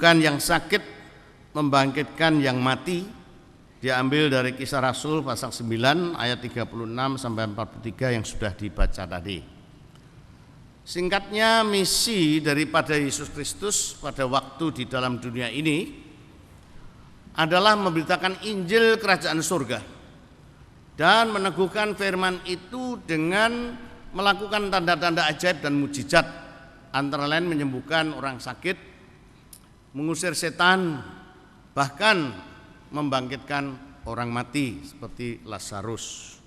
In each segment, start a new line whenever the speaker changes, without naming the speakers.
menyembuhkan yang sakit, membangkitkan yang mati, diambil dari Kisah Rasul pasal 9 ayat 36 sampai 43 yang sudah dibaca tadi. Singkatnya, misi daripada Yesus Kristus pada waktu di dalam dunia ini adalah memberitakan Injil Kerajaan Surga dan meneguhkan firman itu dengan melakukan tanda-tanda ajaib dan mujizat, antara lain menyembuhkan orang sakit, mengusir setan, bahkan membangkitkan orang mati seperti Lazarus.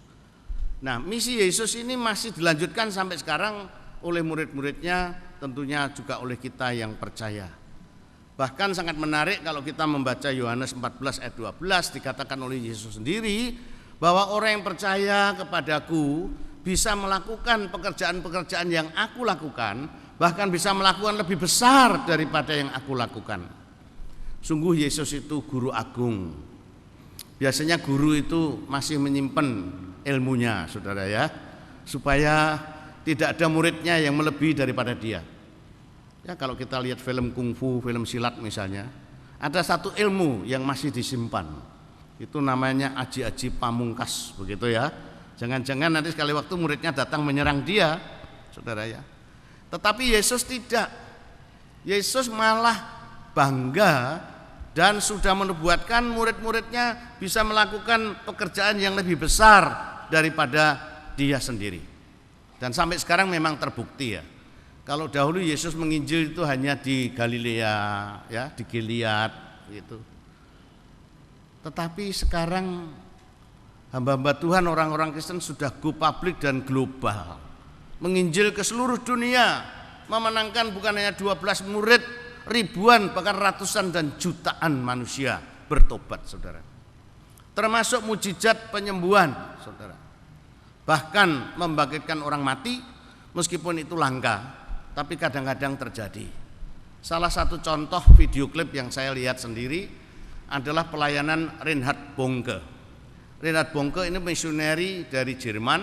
Nah, misi Yesus ini masih dilanjutkan sampai sekarang oleh murid-muridnya, tentunya juga oleh kita yang percaya. Bahkan sangat menarik kalau kita membaca Yohanes 14 ayat 12, dikatakan oleh Yesus sendiri bahwa orang yang percaya kepadaku bisa melakukan pekerjaan-pekerjaan yang aku lakukan, bahkan bisa melakukan lebih besar daripada yang aku lakukan. Sungguh Yesus itu guru agung. Biasanya guru itu masih menyimpan ilmunya, saudara ya, supaya tidak ada muridnya yang melebihi daripada dia. Ya, kalau kita lihat film kungfu, film silat misalnya, ada satu ilmu yang masih disimpan. Itu namanya aji-aji pamungkas, begitu ya. Jangan-jangan nanti sekali waktu muridnya datang menyerang dia, saudara ya. Tetapi Yesus tidak. Yesus malah bangga dan sudah menubuatkan murid-muridnya bisa melakukan pekerjaan yang lebih besar daripada dia sendiri. Dan sampai sekarang memang terbukti ya. Kalau dahulu Yesus menginjil itu hanya di Galilea, ya, di Gilead gitu. Tetapi sekarang hamba-hamba Tuhan, orang-orang Kristen sudah go public dan global, menginjil ke seluruh dunia, memenangkan bukan hanya 12 murid, ribuan bahkan ratusan dan jutaan manusia bertobat, saudara. Termasuk mujizat penyembuhan, saudara. Bahkan membangkitkan orang mati, meskipun itu langka, tapi kadang-kadang terjadi. Salah satu contoh video klip yang saya lihat sendiri adalah pelayanan Reinhard Bonke. Reinhard Bonke ini misioneri dari Jerman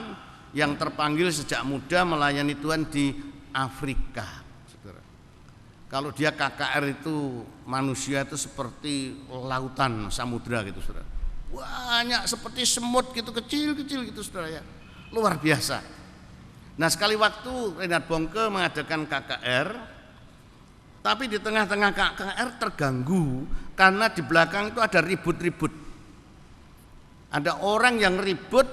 yang terpanggil sejak muda melayani Tuhan di Afrika. Saudara. Kalau dia KKR itu manusia itu seperti lautan samudra gitu, saudara. Banyak seperti semut gitu, kecil-kecil gitu, saudara ya. Luar biasa. Nah, sekali waktu Reinhard Bonke mengadakan KKR, tapi di tengah-tengah KKR terganggu karena di belakang itu ada ribut-ribut. Ada orang yang ribut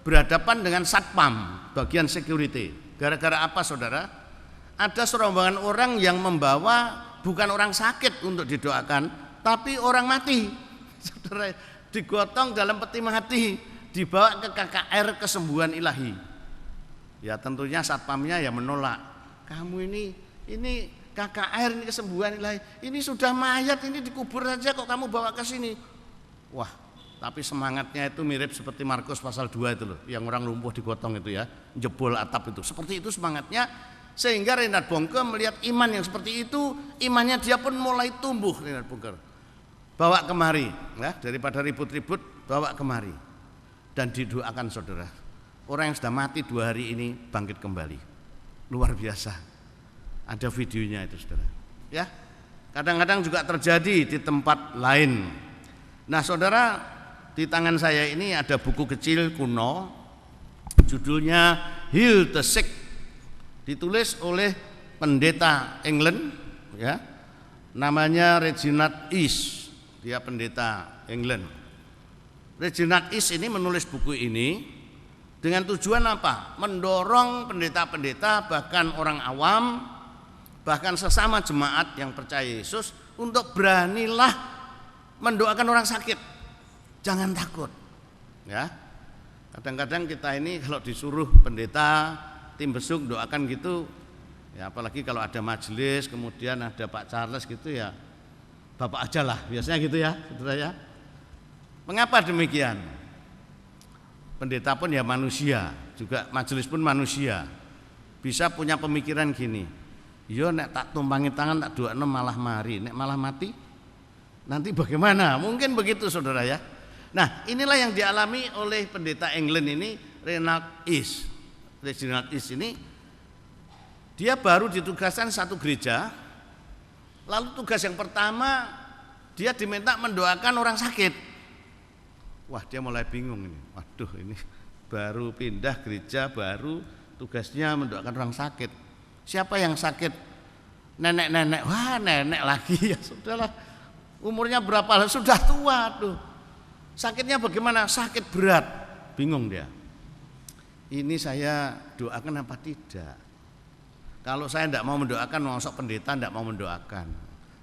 berhadapan dengan satpam, bagian security. Gara-gara apa, saudara? Ada serombongan orang yang membawa bukan orang sakit untuk didoakan, tapi orang mati. Saudara, digotong dalam peti mati, dibawa ke KKR kesembuhan ilahi. Ya tentunya satpamnya ya menolak. Kamu ini KKR, ini kesembuhan ilahi. Ini sudah mayat, ini dikubur saja kok kamu bawa ke sini. Wah, tapi semangatnya itu mirip seperti Markus pasal 2 itu loh, yang orang lumpuh digotong itu ya, jebol atap itu. Seperti itu semangatnya, sehingga Reinhard Bonke melihat iman yang seperti itu, imannya dia pun mulai tumbuh. Reinhard Bonke bawa kemari, ya, daripada ribut-ribut bawa kemari. Dan didoakan, saudara. Orang yang sudah mati 2 hari ini bangkit kembali. Luar biasa. Ada videonya itu, saudara. Ya, kadang-kadang juga terjadi di tempat lain. Nah, saudara, di tangan saya ini ada buku kecil kuno, judulnya Heal the Sick, ditulis oleh pendeta England, ya, namanya Reginald East. Dia pendeta England. Reginald East ini menulis buku ini dengan tujuan apa? Mendorong pendeta-pendeta, bahkan orang awam, bahkan sesama jemaat yang percaya Yesus untuk beranilah mendoakan orang sakit. Jangan takut. Ya. Kadang-kadang kita ini kalau disuruh pendeta, tim besuk doakan gitu, ya apalagi kalau ada majelis, kemudian ada Pak Charles gitu ya, Bapak aja lah, biasanya gitu ya, saudara ya. Mengapa demikian? Pendeta pun ya manusia, juga majelis pun manusia. Bisa punya pemikiran gini, yo nek tak tumpangi tangan tak doakno malah mari, nek malah mati nanti bagaimana? Mungkin begitu, saudara ya. Nah, inilah yang dialami oleh pendeta England ini, Reginald East. Reginald East ini dia baru ditugaskan satu gereja Lalu tugas yang pertama, dia diminta mendoakan orang sakit. Wah, dia mulai bingung ini. Waduh, ini baru pindah gereja, baru tugasnya mendoakan orang sakit. Siapa yang sakit? Nenek-nenek. Wah, nenek lagi. Ya sudahlah. Umurnya berapa? Sudah tua tuh. Sakitnya bagaimana? Sakit berat. Bingung dia. Ini saya doakan apa tidak? Kalau saya tidak mau mendoakan, masuk pendeta tidak mau mendoakan.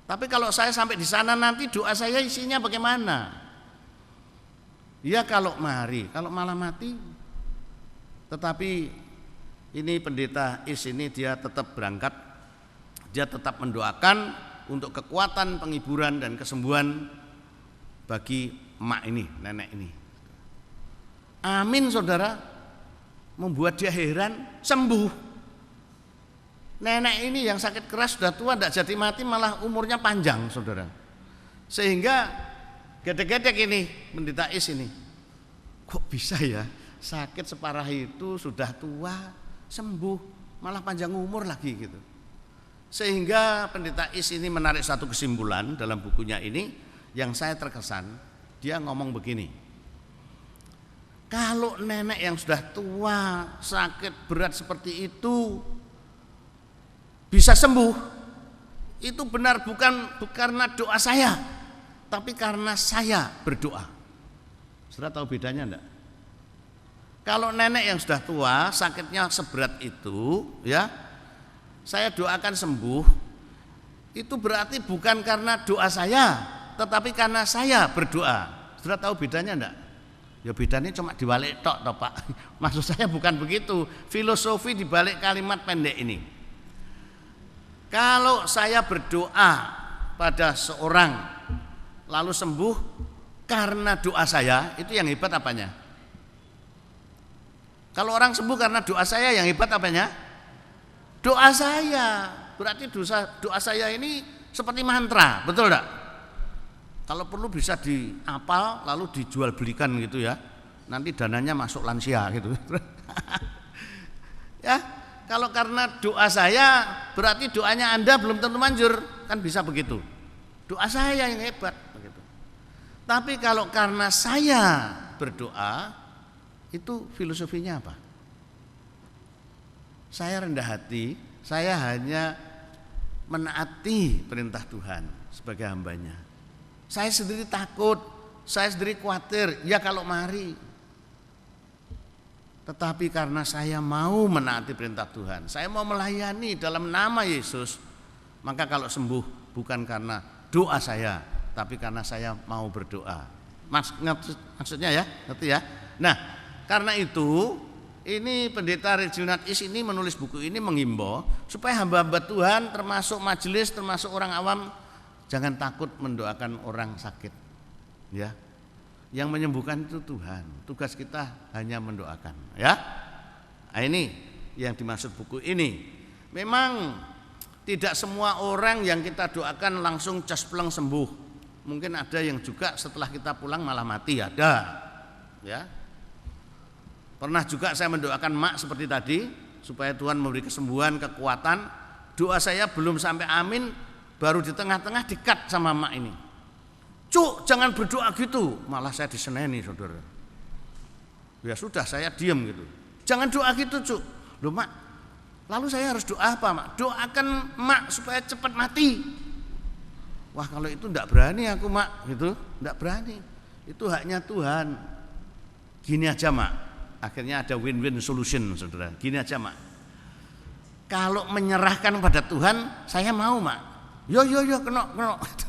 Tapi kalau saya sampai di sana nanti doa saya isinya bagaimana? Ya kalau malah mati. Tetapi ini pendeta Is ini dia tetap berangkat, dia tetap mendoakan untuk kekuatan penghiburan dan kesembuhan bagi emak ini, nenek ini. Amin saudara, membuat dia heran, sembuh. Nenek ini yang sakit keras sudah tua, tidak jadi mati, malah umurnya panjang saudara. Sehingga gedek-gedek ini pendeta Is ini, kok bisa ya sakit separah itu, sudah tua, sembuh, malah panjang umur lagi gitu. Sehingga pendeta Is ini menarik satu kesimpulan dalam bukunya ini yang saya terkesan. Dia ngomong begini, kalau nenek yang sudah tua, sakit berat seperti itu bisa sembuh, itu benar bukan karena doa saya, tapi karena saya berdoa. Saudara tahu bedanya enggak? Kalau nenek yang sudah tua, sakitnya seberat itu, ya, saya doakan sembuh, itu berarti bukan karena doa saya, tetapi karena saya berdoa. Saudara tahu bedanya enggak? Ya bedanya cuma dibalik tok toh Pak. Maksud saya bukan begitu. Filosofi dibalik kalimat pendek ini. Kalau saya berdoa pada seorang lalu sembuh karena doa saya, itu yang hebat apanya? Kalau orang sembuh karena doa saya, yang hebat apanya? Doa saya. Berarti doa saya ini seperti mantra, betul enggak? Kalau perlu bisa dihafal lalu dijual belikan gitu ya. Nanti dananya masuk lansia gitu. Ya, kalau karena doa saya berarti doanya Anda belum tentu manjur, kan bisa begitu. Doa saya yang hebat begitu. Tapi kalau karena saya berdoa, itu filosofinya apa? Saya rendah hati, saya hanya menaati perintah Tuhan sebagai hambanya. Saya sendiri takut, saya sendiri khawatir, ya kalau mari. Tetapi karena saya mau menaati perintah Tuhan, saya mau melayani dalam nama Yesus, maka kalau sembuh bukan karena doa saya, tapi karena saya mau berdoa. Maksudnya ya, ngerti ya? Nah, karena itu ini pendeta Reginald Is ini menulis buku ini menghimbau supaya hamba-hamba Tuhan termasuk majelis, termasuk orang awam jangan takut mendoakan orang sakit. Ya. Yang menyembuhkan itu Tuhan. Tugas kita hanya mendoakan, ya. Nah, ini yang dimaksud buku ini. Memang tidak semua orang yang kita doakan langsung caspleng sembuh. Mungkin ada yang juga setelah kita pulang malah mati, ada. Ya. Pernah juga saya mendoakan mak seperti tadi supaya Tuhan memberi kesembuhan, kekuatan. Doa saya belum sampai amin, baru di tengah-tengah dikat sama mak ini. Cuk, jangan berdoa gitu. Malah saya diseneni saudara. Ya sudah, saya diam gitu. Jangan doa gitu Cuk. Loh mak, lalu saya harus doa apa mak? Doakan mak supaya cepat mati. Wah kalau itu enggak berani aku mak gitu. Enggak berani. Itu haknya Tuhan. Gini aja mak. Akhirnya ada win-win solution saudara. Gini aja mak. Kalau menyerahkan pada Tuhan, saya mau mak. Yo kena.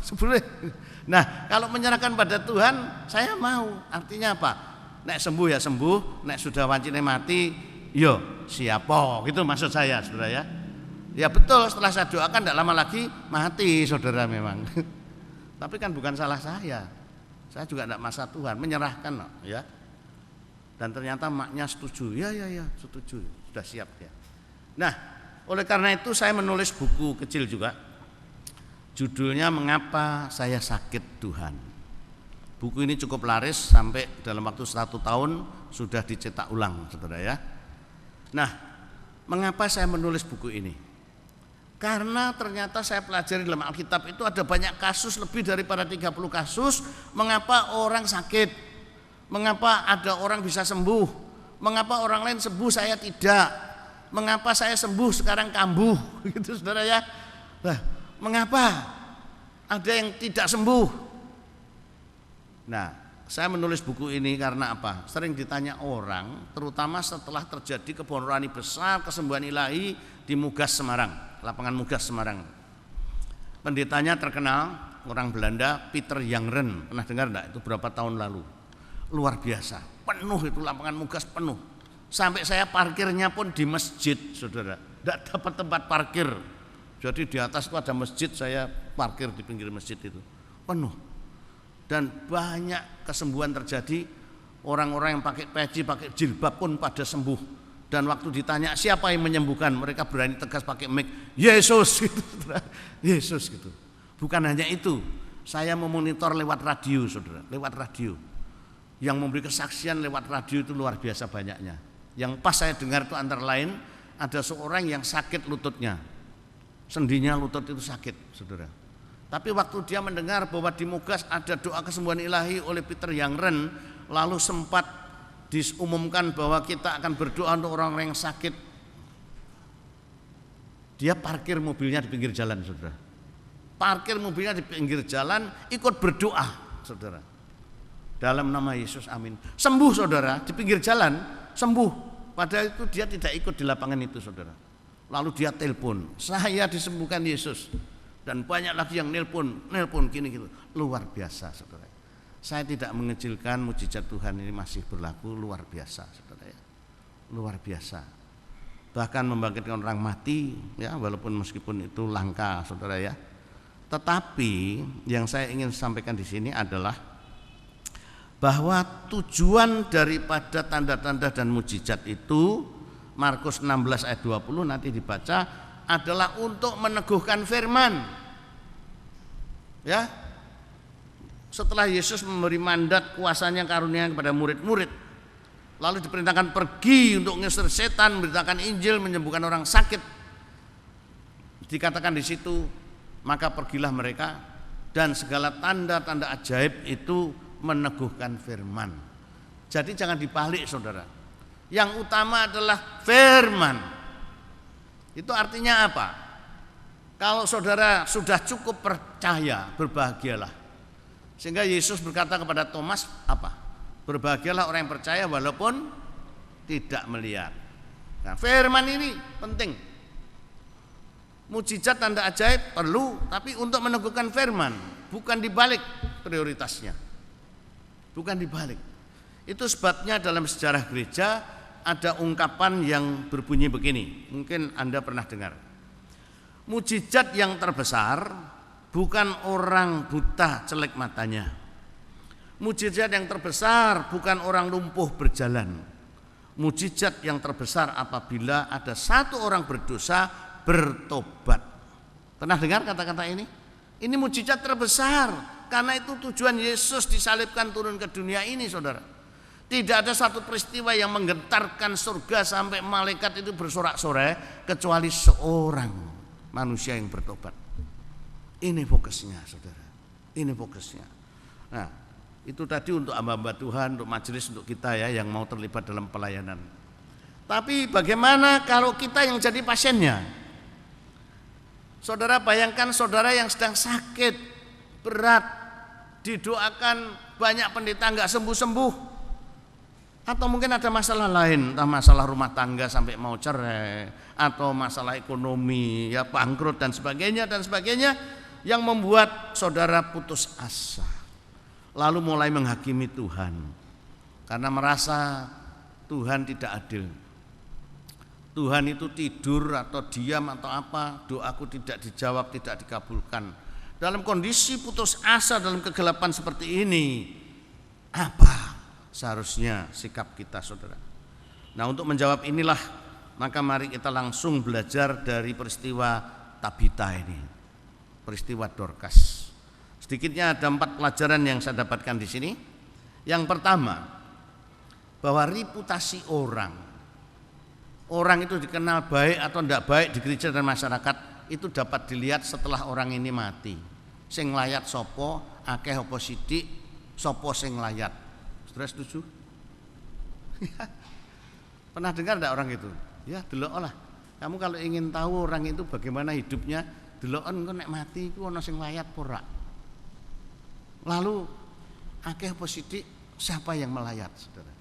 Sebelum. Nah, kalau menyerahkan pada Tuhan, saya mau. Artinya apa? Nek sembuh ya sembuh, nek sudah wancine mati, yo siapa? Gitu maksud saya, saudara ya. Ya betul, setelah saya doakan tidak lama lagi mati, saudara memang. Tapi kan bukan salah saya. Saya juga tidak masa Tuhan, menyerahkan, ya. Dan ternyata maknya setuju. Ya, setuju, sudah siap ya. Nah, oleh karena itu saya menulis buku kecil juga. Judulnya Mengapa Saya Sakit Tuhan. Buku ini cukup laris sampai dalam waktu 1 tahun sudah dicetak ulang, saudara ya. Nah, mengapa saya menulis buku ini? Karena ternyata saya pelajari dalam Alkitab itu ada banyak kasus, lebih daripada 30 kasus, mengapa orang sakit, mengapa ada orang bisa sembuh, mengapa orang lain sembuh saya tidak, mengapa saya sembuh sekarang kambuh, gitu saudara ya. Nah, mengapa ada yang tidak sembuh? Nah, saya menulis buku ini karena apa? Sering ditanya orang, terutama setelah terjadi kebon rohani besar, kesembuhan ilahi di Mugas Semarang. Lapangan Mugas Semarang. Pendetanya terkenal, orang Belanda, Peter Jangren. Pernah dengar enggak? Itu berapa tahun lalu. Luar biasa, penuh itu lapangan Mugas, penuh. Sampai saya parkirnya pun di masjid, saudara. Enggak dapat tempat parkir. Jadi di atas itu ada masjid, saya parkir di pinggir masjid itu. Penuh. Dan banyak kesembuhan terjadi. Orang-orang yang pakai peci, pakai jilbab pun pada sembuh. Dan waktu ditanya siapa yang menyembuhkan, mereka berani tegas pakai mic, Yesus gitu, saudara. Yesus gitu. Bukan hanya itu, saya memonitor lewat radio, saudara, lewat radio. Yang memberi kesaksian lewat radio itu luar biasa banyaknya. Yang pas saya dengar itu antara lain ada seorang yang sakit lututnya, sendinya lutut itu sakit, saudara. Tapi waktu dia mendengar bahwa di Mugas ada doa kesembuhan ilahi oleh Peter Jangren, lalu sempat diumumkan bahwa kita akan berdoa untuk orang-orang yang sakit. Dia parkir mobilnya di pinggir jalan, saudara. Parkir mobilnya di pinggir jalan, ikut berdoa, saudara. Dalam nama Yesus, amin. Sembuh, saudara, di pinggir jalan, sembuh. Padahal itu dia tidak ikut di lapangan itu, saudara. Lalu dia telepon, saya disembuhkan Yesus. Dan banyak lagi yang nelpon gini gitu. Luar biasa, saudara. Saya tidak mengecilkan mukjizat Tuhan ini masih berlaku, luar biasa, saudara ya. Luar biasa. Bahkan membangkitkan orang mati, ya, walaupun meskipun itu langka, saudara ya. Tetapi yang saya ingin sampaikan di sini adalah bahwa tujuan daripada tanda-tanda dan mukjizat itu, Markus 16 ayat 20 nanti dibaca, adalah untuk meneguhkan firman. Ya. Setelah Yesus memberi mandat kuasanya karunia kepada murid-murid, lalu diperintahkan pergi untuk mengusir setan, memberitakan Injil, menyembuhkan orang sakit. Dikatakan di situ, maka pergilah mereka dan segala tanda-tanda ajaib itu meneguhkan firman. Jadi jangan dibalik, saudara. Yang utama adalah firman. Itu artinya apa? Kalau saudara sudah cukup percaya, berbahagialah. Sehingga Yesus berkata kepada Thomas apa? Berbahagialah orang yang percaya walaupun tidak melihat. Nah, firman ini penting. Mukjizat tanda ajaib perlu, tapi untuk meneguhkan firman, bukan dibalik prioritasnya. Bukan dibalik. Itu sebabnya dalam sejarah gereja ada ungkapan yang berbunyi begini. Mungkin Anda pernah dengar. Mukjizat yang terbesar bukan orang buta celek matanya. Mukjizat yang terbesar bukan orang lumpuh berjalan. Mukjizat yang terbesar apabila ada satu orang berdosa bertobat. Pernah dengar kata-kata ini? Ini mukjizat terbesar. Karena itu tujuan Yesus disalibkan turun ke dunia ini, saudara. Tidak ada satu peristiwa yang menggetarkan surga sampai malaikat itu bersorak-sorai kecuali seorang manusia yang bertobat. Ini fokusnya, saudara. Ini fokusnya. Nah, itu tadi untuk hamba-hamba Tuhan, untuk majelis, untuk kita ya yang mau terlibat dalam pelayanan. Tapi bagaimana kalau kita yang jadi pasiennya? Saudara bayangkan saudara yang sedang sakit berat, didoakan banyak pendeta nggak sembuh-sembuh, atau mungkin ada masalah lain, entah masalah rumah tangga sampai mau cerai, atau masalah ekonomi, ya bangkrut dan sebagainya, yang membuat saudara putus asa, lalu mulai menghakimi Tuhan karena merasa Tuhan tidak adil. Tuhan itu tidur atau diam atau apa, doaku tidak dijawab, tidak dikabulkan. Dalam kondisi putus asa, dalam kegelapan seperti ini, apa seharusnya sikap kita, saudara? Nah, untuk menjawab inilah, maka mari kita langsung belajar dari peristiwa Tabita ini, peristiwa Dorcas. Sedikitnya ada 4 pelajaran yang saya dapatkan di sini. Yang pertama, bahwa reputasi orang itu dikenal baik atau tidak baik di gereja dan masyarakat, itu dapat dilihat setelah orang ini mati. Sing nglayat sopo, akeh apa sithik, sopo sing nglayat. Saudara setuju? Pernah dengar enggak orang itu? Ya, delok lah. Kamu kalau ingin tahu orang itu bagaimana hidupnya, delokon engko nek mati iku ana sing nglayat apa ora. Lalu akeh apa sithik, siapa yang melayat, Saudara?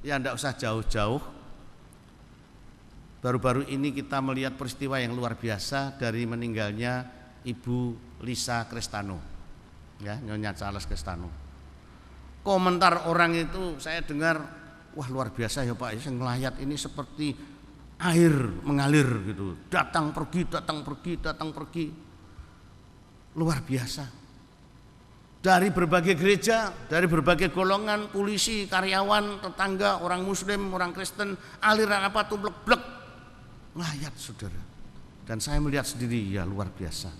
Ya enggak usah jauh-jauh. Baru-baru ini kita melihat peristiwa yang luar biasa dari meninggalnya Ibu Lisa Crestano, ya, Nyonya Charles Crestano. Komentar orang itu saya dengar, wah luar biasa ya Pak, yang ngelayat ini seperti air mengalir gitu, datang pergi, datang pergi, datang pergi, luar biasa. Dari berbagai gereja, dari berbagai golongan, polisi, karyawan, tetangga, orang Muslim, orang Kristen, aliran apa tuh blek-blek. Ngayat saudara, dan saya melihat sendiri, ya luar biasa,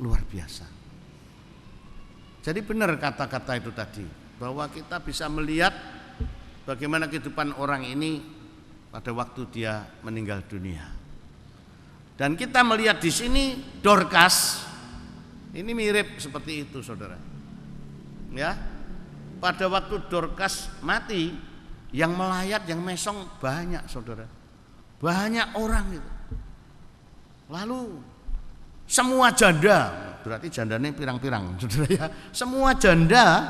luar biasa. Jadi benar kata-kata itu tadi, bahwa kita bisa melihat bagaimana kehidupan orang ini pada waktu dia meninggal dunia. Dan kita melihat di sini Dorcas ini mirip seperti itu saudara. Ya, pada waktu Dorcas mati, yang melayat, yang mesong banyak saudara. Banyak orang itu. Lalu semua janda, berarti jandanya pirang-pirang, saudara ya. Semua janda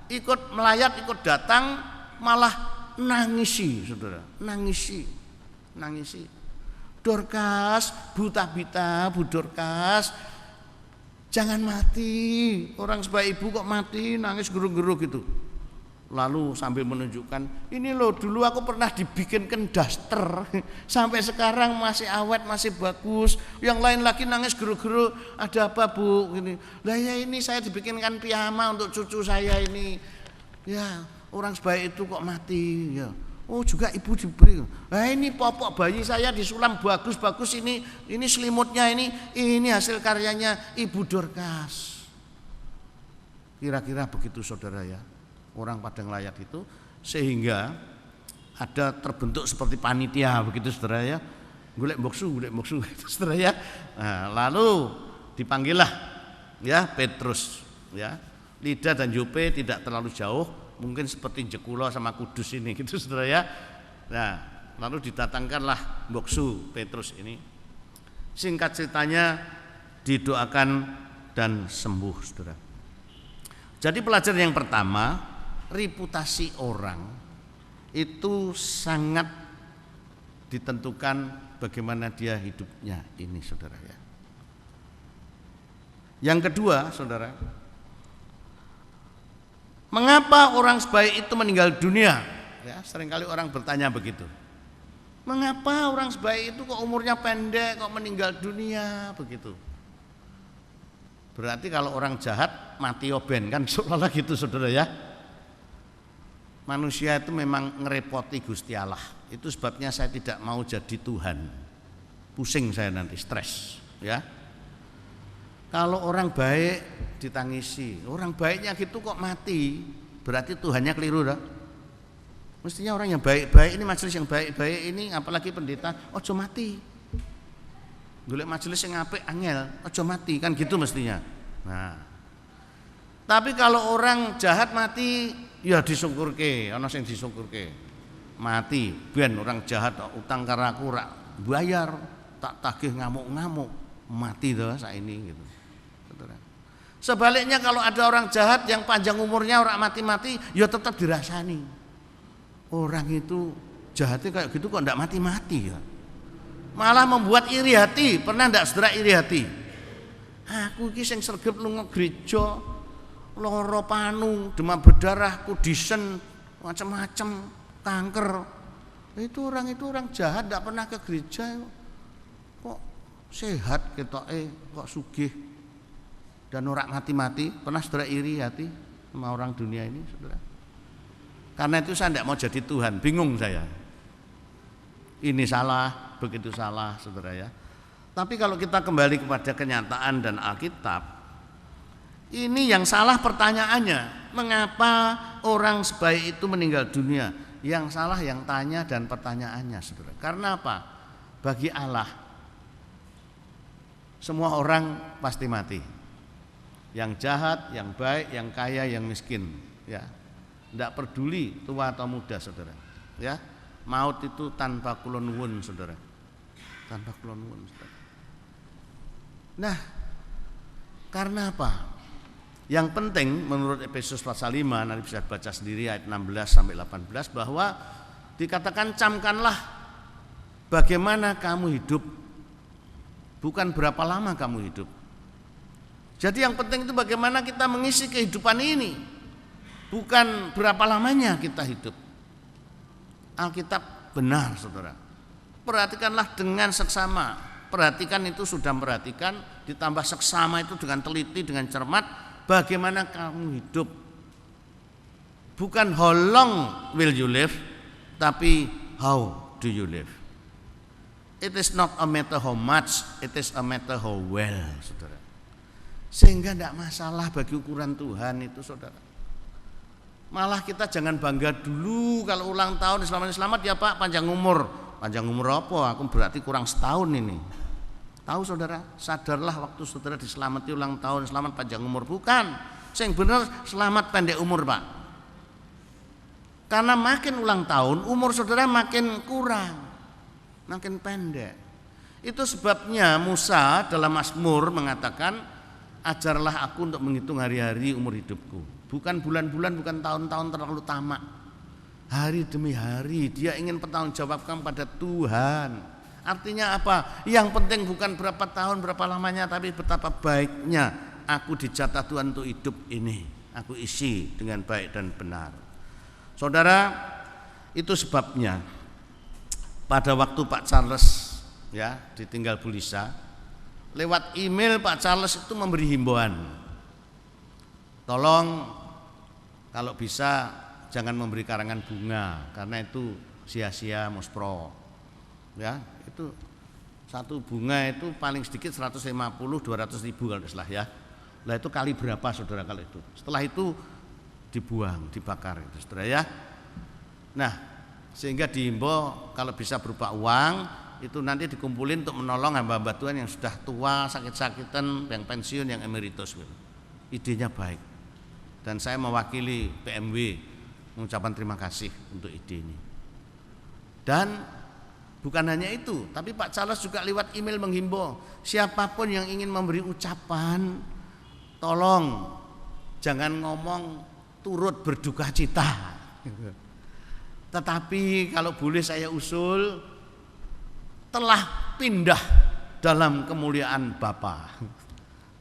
ikut melayat, ikut datang, malah nangisi, saudara. Nangisi. Dorcas, Bu Tabita, Bu Dorcas, jangan mati. Orang sebaik ibu kok mati, nangis geruk-geruk gitu. Lalu sambil menunjukkan, ini loh dulu aku pernah dibikinkan daster, sampai sekarang masih awet, masih bagus. Yang lain lagi nangis geruk-geruk, ada apa Bu? Gini. Lah ya ini saya dibikinkan piyama untuk cucu saya ini. Ya orang sebaik itu kok mati. Ya. Oh juga ibu diberi. Nah ini popok bayi saya disulam bagus-bagus, ini selimutnya, ini hasil karyanya Ibu Dorcas. Kira-kira begitu saudara ya. Orang pada ngelayat itu, sehingga ada terbentuk seperti panitia begitu saudara ya, golek boksu gitu saudara ya. Nah, lalu dipanggillah ya Petrus ya. Lida dan Yope tidak terlalu jauh, mungkin seperti Jekulo sama Kudus ini gitu saudara ya. Nah, lalu didatangkanlah boksu Petrus ini. Singkat ceritanya didoakan dan sembuh saudara. Jadi pelajaran yang pertama, reputasi orang itu sangat ditentukan bagaimana dia hidupnya ini saudara ya. Yang kedua saudara, mengapa orang sebaik itu meninggal dunia? Ya, seringkali orang bertanya begitu. Mengapa orang sebaik itu kok umurnya pendek, kok meninggal dunia begitu? Berarti kalau orang jahat mati oben kan seolah-olah gitu saudara ya. Manusia itu memang ngerepoti Gusti Allah. Itu sebabnya saya tidak mau jadi Tuhan. Pusing saya nanti, stres ya. Kalau orang baik ditangisi, orang baiknya gitu kok mati, berarti Tuhannya keliru dah. Mestinya orang yang baik-baik ini, majelis yang baik-baik ini, apalagi pendeta, ojo mati. Golek majelis yang apik angel, ojo mati, kan gitu mestinya. Nah, tapi kalau orang jahat mati, ya disungkurke, ana sing disungkurke. Mati, ben orang jahat utang karo aku ora bayar, tak tagih ngamuk-ngamuk, mati to saiki gitu. Sebaliknya kalau ada orang jahat yang panjang umurnya orang mati-mati, ya tetap dirasani. Orang itu jahatnya kayak gitu kok enggak mati-mati ya. Malah membuat iri hati. Pernah enggak saudara iri hati? Aku iki sing sregep lunga gereja, lara panu, demam berdarah, kudisen, macam-macam, kanker. Itu orang jahat enggak pernah ke gereja. Kok sehat ketoke, kok sugih dan ora mati-mati. Pernah saudara iri hati sama orang dunia ini saudara? Karena itu saya tidak mau jadi Tuhan, bingung saya. Ini salah, begitu salah saudara ya. Tapi kalau kita kembali kepada kenyataan dan Alkitab, ini yang salah pertanyaannya, mengapa orang sebaik itu meninggal dunia? Yang salah yang tanya dan pertanyaannya saudara. Karena apa? Bagi Allah Semua orang pasti mati. Yang jahat, yang baik, yang kaya, yang miskin, ya. Tidak peduli tua atau muda, saudara. Ya, maut itu tanpa kulon wun, saudara. Tanpa kulon wun, saudara. Nah, karena apa? Yang penting menurut Efesus pasal 5, nanti bisa baca sendiri ayat 16 sampai 18, bahwa dikatakan camkanlah bagaimana kamu hidup, bukan berapa lama kamu hidup. Jadi yang penting itu bagaimana kita mengisi kehidupan ini, bukan berapa lamanya kita hidup. Alkitab benar, saudara. Perhatikanlah dengan seksama. Perhatikan itu sudah perhatikan, ditambah seksama itu dengan teliti, dengan cermat. Bagaimana kamu hidup, bukan how long will you live, tapi how do you live. It is not a matter how much, it is a matter how well, saudara. Sehingga tidak masalah bagi ukuran Tuhan itu, saudara. Malah kita jangan bangga dulu kalau ulang tahun selamat ya Pak, panjang umur. Panjang umur apa? Aku berarti kurang setahun ini. Tahu saudara, sadarlah waktu saudara diselamati ulang tahun, selamat panjang umur. Bukan, yang benar selamat pendek umur, Pak. Karena makin ulang tahun umur saudara makin kurang, makin pendek. Itu sebabnya Musa dalam Mazmur mengatakan, ajarlah aku untuk menghitung hari-hari umur hidupku. Bukan bulan-bulan, bukan tahun-tahun terlalu tamak. Hari demi hari dia ingin bertanggungjawabkan pada Tuhan. Artinya apa? Yang penting bukan berapa tahun, berapa lamanya, tapi betapa baiknya aku dijatah Tuhan untuk hidup ini. Aku isi dengan baik dan benar. Saudara, itu sebabnya pada waktu Pak Charles ya ditinggal Bu Lisa, lewat email Pak Charles itu memberi himbauan. Tolong kalau bisa jangan memberi karangan bunga karena itu sia-sia muspro. Ya, itu satu bunga itu paling sedikit 150-200 ribu kalau salah ya. Nah itu kali berapa saudara kalau itu? Setelah itu dibuang, dibakar itu saudara ya. Nah sehingga dihimbau kalau bisa berupa uang itu nanti dikumpulin untuk menolong hamba-hamba Tuhan yang sudah tua, sakit-sakitan, yang pensiun, yang emeritus. Idenya baik dan saya mewakili PMW mengucapkan terima kasih untuk ide ini. Dan bukan hanya itu, tapi Pak Charles juga lewat email menghimbau siapapun yang ingin memberi ucapan, tolong jangan ngomong turut berduka cita. Tetapi kalau boleh saya usul, telah pindah dalam kemuliaan Bapa.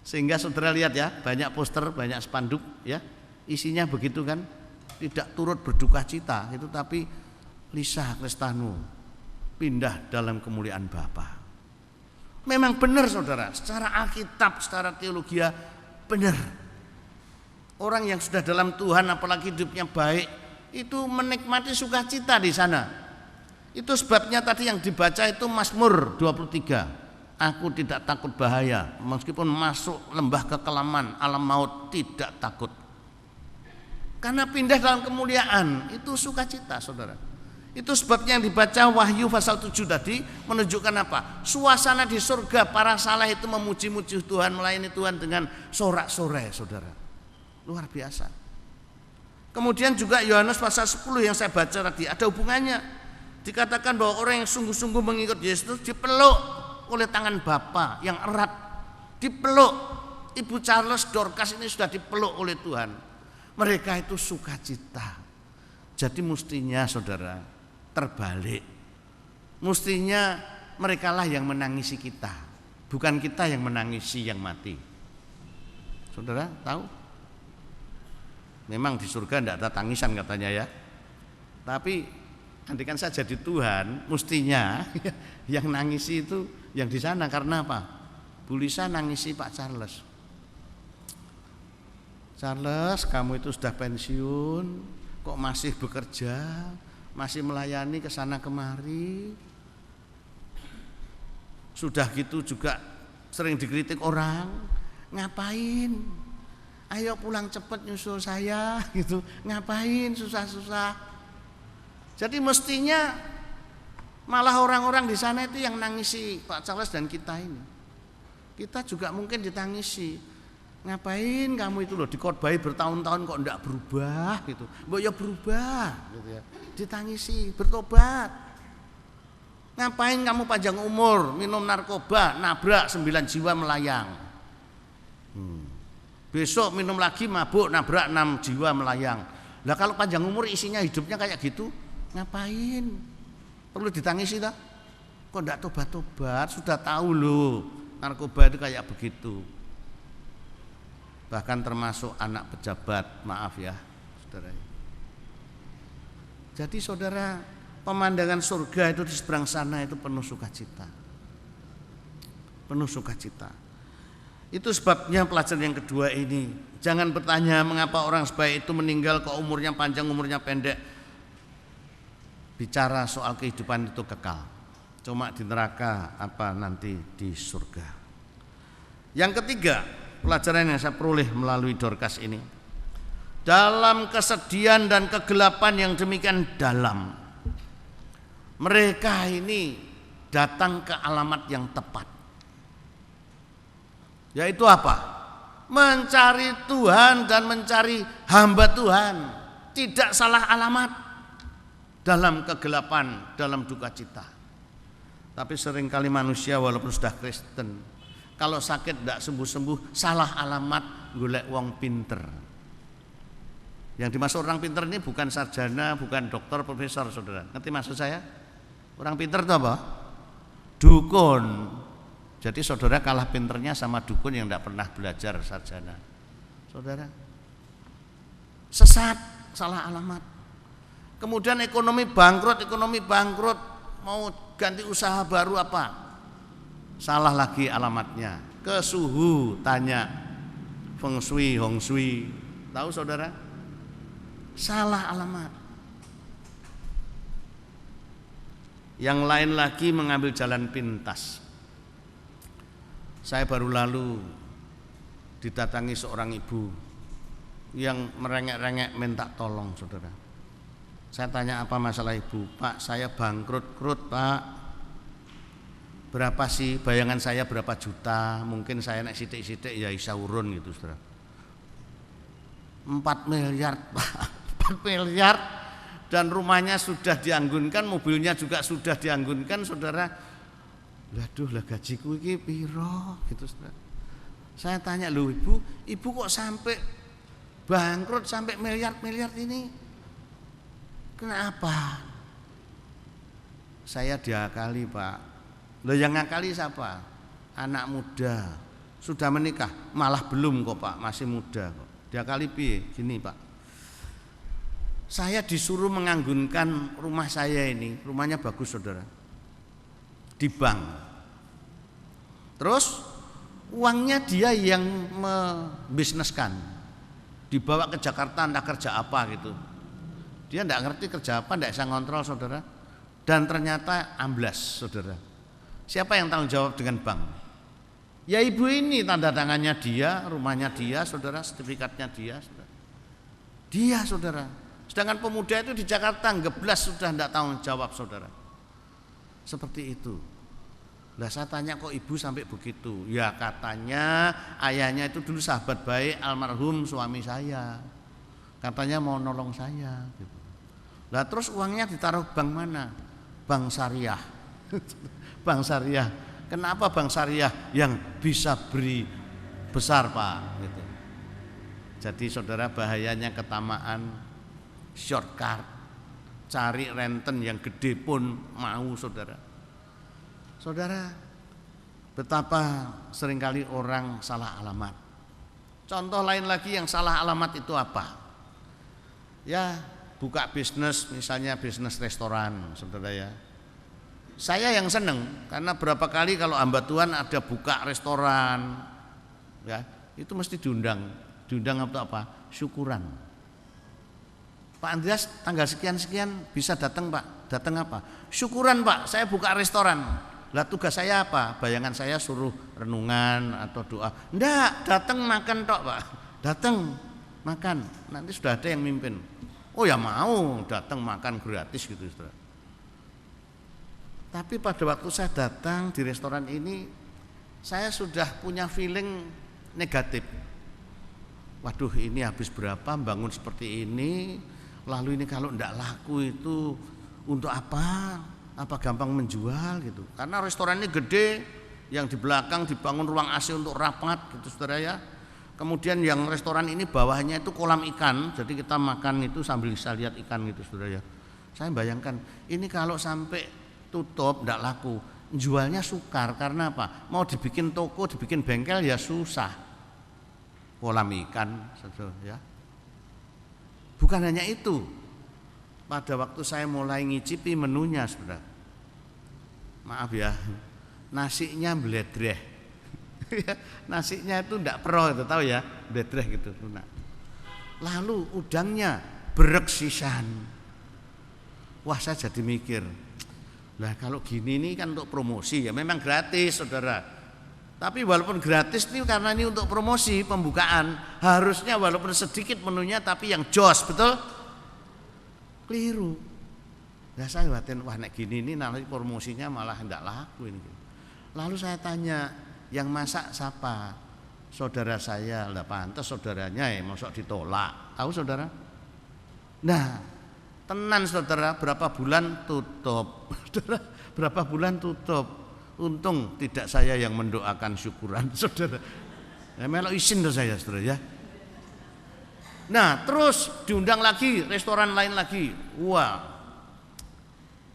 Sehingga saudara lihat ya, banyak poster, banyak spanduk ya, isinya begitu kan, tidak turut berduka cita itu, tapi Lisa Kristanu pindah dalam kemuliaan Bapa. Memang benar saudara, secara Alkitab, secara teologi benar. Orang yang sudah dalam Tuhan apalagi hidupnya baik itu menikmati sukacita di sana. Itu sebabnya tadi yang dibaca itu Mazmur 23. Aku tidak takut bahaya, meskipun masuk lembah kekelaman, alam maut tidak takut. Karena pindah dalam kemuliaan itu sukacita saudara. Itu sebabnya yang dibaca Wahyu pasal 7 tadi menunjukkan apa? Suasana di surga para saleh itu memuji-muji Tuhan, melayani Tuhan dengan sorak-sorai saudara. Luar biasa. Kemudian juga Yohanes pasal 10 yang saya baca tadi ada hubungannya. Dikatakan bahwa orang yang sungguh-sungguh mengikut Yesus dipeluk oleh tangan Bapa yang erat. Dipeluk. Ibu Charles Dorcas ini sudah dipeluk oleh Tuhan. Mereka itu sukacita. Jadi mestinya saudara terbalik. Mestinya merekalah yang menangisi kita, bukan kita yang menangisi yang mati. Saudara tahu? Memang di surga tidak ada tangisan katanya ya. Tapi andaikan saja di Tuhan, mestinya yang nangisi itu yang di sana. Karena apa? Bu Lisa nangisi Pak Charles. Charles, kamu itu sudah pensiun, kok masih bekerja? Masih melayani ke sana kemari. Sudah gitu juga sering dikritik orang. Ngapain? Ayo pulang cepat nyusul saya gitu. Ngapain susah-susah? Jadi mestinya malah orang-orang di sana itu yang nangisi Pak Charles dan kita ini. Kita juga mungkin ditangisi. Ngapain kamu itu loh dikhotbahi bertahun-tahun kok enggak berubah gitu. Mbok ya berubah gitu ya. Ditangisi, bertobat. Ngapain kamu panjang umur, minum narkoba, nabrak 9 jiwa melayang. Besok minum lagi mabuk, nabrak 6 jiwa melayang. Lah kalau panjang umur isinya hidupnya kayak gitu, ngapain? Perlu ditangisi tak? Kok enggak tobat-tobat? Sudah tahu loh, narkoba itu kayak begitu. Bahkan termasuk anak pejabat, maaf ya, saudara. Jadi saudara, pemandangan surga itu di seberang sana itu penuh sukacita. Penuh sukacita. Itu sebabnya pelajaran yang kedua ini, jangan bertanya mengapa orang sebaik itu meninggal kok umurnya panjang, umurnya pendek. Bicara soal kehidupan itu kekal. Cuma di neraka apa nanti di surga. Yang ketiga, pelajaran yang saya peroleh melalui Dorcas ini, dalam kesedihan dan kegelapan yang demikian dalam, mereka ini datang ke alamat yang tepat. Yaitu apa? Mencari Tuhan dan mencari hamba Tuhan. Tidak salah alamat dalam kegelapan, dalam duka cita. Tapi seringkali manusia walaupun sudah Kristen, kalau sakit tidak sembuh-sembuh, salah alamat, golek wong pinter. Yang dimaksud orang pinter ini bukan sarjana, bukan dokter, profesor, saudara. Ngerti maksud saya? Orang pinter itu apa? Dukun. Jadi saudara kalah pinternya sama dukun yang tidak pernah belajar sarjana. Saudara, sesat, salah alamat. Kemudian ekonomi bangkrut, mau ganti usaha baru apa? Salah lagi alamatnya. Ke suhu tanya feng shui, hong shui. Tahu saudara? Salah alamat. Yang lain lagi mengambil jalan pintas. Saya baru lalu didatangi seorang ibu yang merengek-rengek minta tolong, saudara. Saya tanya apa masalah ibu? Pak, saya bangkrut, Pak. Berapa sih bayangan saya, berapa juta? Mungkin saya naik sidik-sidik ya bisa urun gitu, saudara. 4 miliar, Pak. 4 miliar. Dan rumahnya sudah dianggunkan, mobilnya juga sudah dianggunkan, saudara. Waduh, lah gajiku ini piro gitu, saudara. Saya tanya, loh ibu kok sampai bangkrut sampai miliar-miliar ini? Kenapa? Saya diakali, Pak. Loh yang ngakali siapa? Anak muda. Sudah menikah? Malah belum kok, Pak, masih muda kok. Diakali piye? Gini, Pak. Saya disuruh menganggunkan rumah saya ini, rumahnya bagus, saudara. Di bank. Terus uangnya dia yang membisneskan. Dibawa ke Jakarta entah kerja apa gitu. Dia tidak ngerti kerja apa, tidak bisa ngontrol, saudara. Dan ternyata amblas, saudara. Siapa yang tanggung jawab dengan bank? Ya ibu ini, tanda tangannya dia, rumahnya dia, saudara, sertifikatnya dia, saudara. Dia, saudara. Sedangkan pemuda itu di Jakarta geblas sudah tidak tanggung jawab, saudara. Seperti itu. Lah saya tanya kok ibu sampai begitu? Ya katanya ayahnya itu dulu sahabat baik almarhum suami saya. Katanya mau nolong saya gitu. Lah terus uangnya ditaruh bank mana? Bank syariah. Bank syariah. Kenapa bank syariah yang bisa beri besar, Pak? Gitu. Jadi saudara, bahayanya ketamaan, shortcut, cari renten yang gede pun mau, saudara. Saudara, betapa seringkali orang salah alamat. Contoh lain lagi yang salah alamat itu apa? Ya, buka bisnis, misalnya bisnis restoran, saudara ya. Saya yang seneng karena berapa kali kalau hamba Tuhan ada buka restoran, ya itu mesti diundang untuk apa? Syukuran. Pak Andreas tanggal sekian bisa datang, Pak. Datang apa? Syukuran, Pak. Saya buka restoran. Lah tugas saya apa? Bayangan saya suruh renungan atau doa. Enggak, datang makan tok, Pak. Datang makan. Nanti sudah ada yang mimpin. Oh ya mau datang makan gratis gitu, saudara. Tapi pada waktu saya datang di restoran ini, saya sudah punya feeling negatif. Waduh, ini habis berapa bangun seperti ini, lalu ini kalau tidak laku itu untuk apa? Apa gampang menjual gitu? Karena restoran ini gede, yang di belakang dibangun ruang AC untuk rapat gitu saudara ya. Kemudian yang restoran ini bawahnya itu kolam ikan, jadi kita makan itu sambil bisa lihat ikan gitu saudara ya. Saya bayangkan ini kalau sampai tutup tidak laku, jualnya sukar karena apa? Mau dibikin toko, dibikin bengkel ya susah. Kolam ikan saudara ya. Bukan hanya itu. Pada waktu saya mulai ngicipi menunya saudara, maaf ya, nasinya bledreh. Nasinya itu enggak pro itu tahu ya, bledreh gitu. Lalu udangnya bereksisan. Wah, saya jadi mikir, lah kalau gini nih kan untuk promosi ya, memang gratis saudara. Tapi walaupun gratis nih karena ini untuk promosi pembukaan, harusnya walaupun sedikit menunya tapi yang jos, betul? Keliru. Nah saya batin, wah nek gini ini nanti promosinya malah enggak laku ini. Lalu saya tanya, yang masak siapa? Saudara saya. Lah pantas saudaranya ya masuk ditolak. Tahu saudara? Nah, tenan saudara, berapa bulan tutup. Saudara, berapa bulan tutup. Untung tidak saya yang mendoakan syukuran saudara. Ya melok isin tuh saya saudara ya. Nah terus diundang lagi restoran lain lagi. Wah